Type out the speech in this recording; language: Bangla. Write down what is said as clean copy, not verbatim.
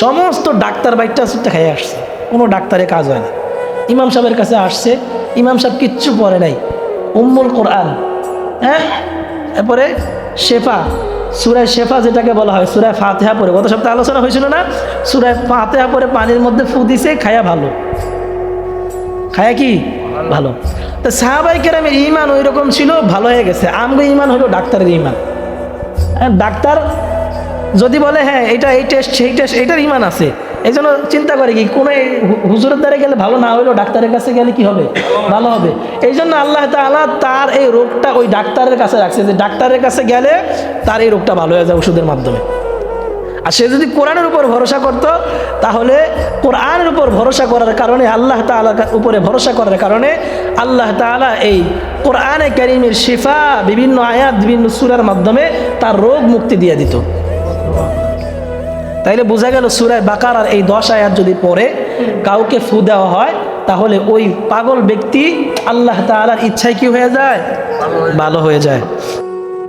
সমস্ত ডাক্তার বাইকটা খেয়ে আসছে, কোনো ডাক্তারে কাজ হয় না। ইমাম সাহেবের কাছে আসছে, ইমাম সাহেব কিচ্ছু পড়ে নাই, উম্মুল কোরআন, হ্যাঁ, এরপরে শেফা, সূরা শেফা যেটাকে বলা হয়, সূরা ফাতিহা পড়ে, গত সপ্তাহে আলোচনা হয়েছিল না, সূরা ফাতিহা পড়ে পানির মধ্যে ফু দিছে, খায়া ভালো, খায়া কি ভালো। তো সাহাবায়ে কেরামের ঈমান ওই রকম ছিল, ভালো হয়ে গেছে। আমগো ঈমান হলো ডাক্তারের ঈমান। ডাক্তার যদি বলে হ্যাঁ এটা এই টেস্ট সেই টেস্ট, এটার ঈমান আছে, এই জন্য চিন্তা করে কি কোনো হুজুরের দ্বারা গেলে ভালো না হইলেও ডাক্তারের কাছে গেলে কি হবে, ভালো হবে। এই জন্য আল্লাহ তাআলা তার এই রোগটা ওই ডাক্তারের কাছে রাখছে, যে ডাক্তারের কাছে গেলে তার এই রোগটা ভালো হয়ে যায় ওষুধের মাধ্যমে। আর সে যদি কোরআনের উপর ভরসা করত, তাহলে কোরআনের উপর ভরসা করার কারণে, আল্লাহ তাআলার উপরে ভরসা করার কারণে আল্লাহ তাআলা এই কোরআনে কারীমের শিফা, বিভিন্ন আয়াত, বিভিন্ন সূরার মাধ্যমে তার রোগ মুক্তি দিয়ে দিত। তাইলে বোঝা গেল সূরা বাকারার এই 10 আয়াত যদি পড়ে কাউকে ফু দেওয়া হয়, তাহলে ওই পাগল ব্যক্তি আল্লাহ তাআলার ইচ্ছায় কি হয়ে যায়, ভালো হয়ে যায়।